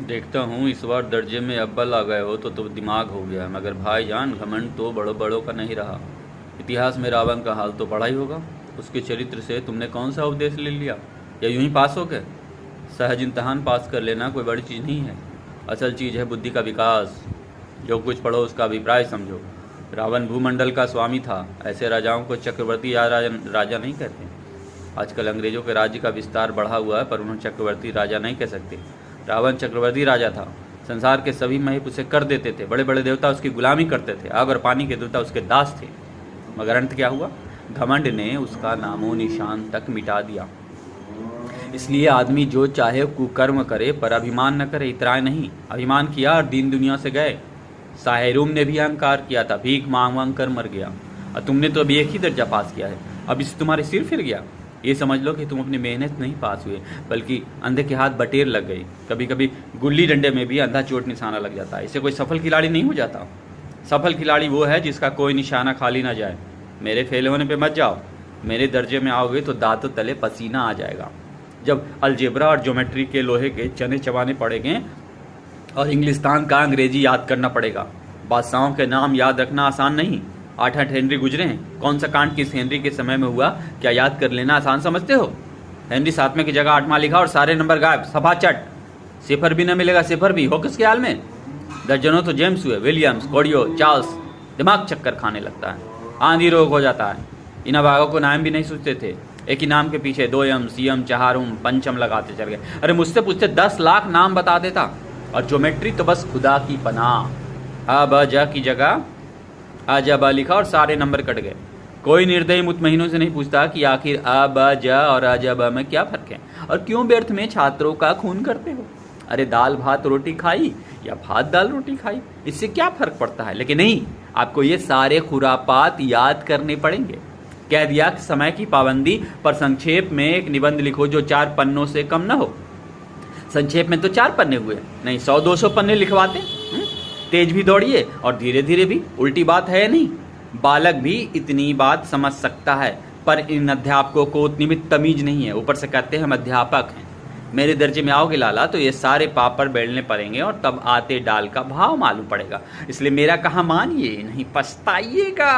देखता हूँ इस बार दर्जे में अव्वल आ गए हो तो दिमाग हो गया, मगर भाईजान घमंड तो बड़ों बड़ों का नहीं रहा। इतिहास में रावण का हाल तो पढ़ा ही होगा। उसके चरित्र से तुमने कौन सा उपदेश ले लिया, या यूं ही पास हो गए? सहज इम्तहान पास कर लेना कोई बड़ी चीज़ नहीं है। असल चीज़ है बुद्धि का विकास। जो कुछ पढ़ो उसका अभिप्राय समझो। रावण भूमंडल का स्वामी था। ऐसे राजाओं को चक्रवर्ती या राजा नहीं कहते। आजकल अंग्रेजों के राज्य का विस्तार बढ़ा हुआ है, पर उन्हें चक्रवर्ती राजा नहीं कह सकते। रावण चक्रवर्ती राजा था। संसार के सभी महिप उसे कर देते थे। बड़े बड़े देवता उसकी गुलामी करते थे। आग और पानी के देवता उसके दास थे। मगर अंत क्या हुआ? घमंड ने उसका नामो निशान तक मिटा दिया। इसलिए आदमी जो चाहे कुकर्म करे, पर अभिमान न करे। इतराए नहीं, अभिमान किया और दीन दुनिया से गए। साहेरूम ने भी अहंकार किया था, भीख मांग मांग कर मर गया। और तुमने तो अभी एक ही दर्जा पास किया है, अब इससे तुम्हारे सिर फिर गया। ये समझ लो कि तुम अपनी मेहनत नहीं पास हुए, बल्कि अंधे के हाथ बटेर लग गई। कभी कभी गुल्ली डंडे में भी अंधा चोट निशाना लग जाता है। इससे कोई सफल खिलाड़ी नहीं हो जाता। सफल खिलाड़ी वो है जिसका कोई निशाना खाली ना जाए। मेरे फेल होने पे मत जाओ। मेरे दर्जे में आओगे तो दांतों तले पसीना आ जाएगा। जब अलजेब्रा और ज्योमेट्री के लोहे के चने चबाने पड़ेंगे और इंग्लिस्तान का अंग्रेजी याद करना पड़ेगा। बादशाहों के नाम याद रखना आसान नहीं। 8-8 हेनरी गुजरे हैं। कौन सा कांड किस हेनरी के समय में हुआ, क्या याद कर लेना आसान समझते हो? हेनरी 7वें की जगह 8वां लिखा और सारे नंबर गायब, सभा चट। सिफर भी न मिलेगा, सिफर भी हो किसके हाल में? दर्जनों तो जेम्स हुए, विलियम्स, कोडियो, चार्ल्स। दिमाग चक्कर खाने लगता है, आंधी रोग हो जाता है। इन अभागों को नाम भी नहीं सोचते थे। एक ही नाम के पीछे 2M, CM, 4M, पंचम लगाते चल गए। अरे मुझसे पूछते 10 लाख नाम बता देता। और ज्योमेट्री तो बस खुदा की पनाह। आ ब जा की जगह आजा बा लिखा और सारे नंबर कट गए। कोई निर्दयी मुतमहीनों से नहीं पूछता कि आखिर आ ब जा और आजा बा में क्या फर्क है, और क्यों व्यर्थ में छात्रों का खून करते हो। अरे दाल भात रोटी खाई या भात दाल रोटी खाई, इससे क्या फर्क पड़ता है? लेकिन नहीं, आपको ये सारे खुरापात याद करने पड़ेंगे। कह दिया कि समय की पाबंदी, पर संक्षेप में एक निबंध लिखो जो 4 पन्नों से कम न हो। संक्षेप में तो 4 पन्ने हुए, नहीं 100-200 पन्ने लिखवाते। तेज भी दौड़िए और धीरे धीरे भी। उल्टी बात है नहीं, बालक भी इतनी बात समझ सकता है, पर इन अध्यापकों को उतनी भी तमीज नहीं है। ऊपर से कहते हैं हम अध्यापक हैं। मेरे दर्जे में आओगे लाला तो ये सारे पापड़ बेलने पड़ेंगे, और तब आते डाल का भाव मालूम पड़ेगा। इसलिए मेरा कहा मानिए, नहीं पछताइएगा।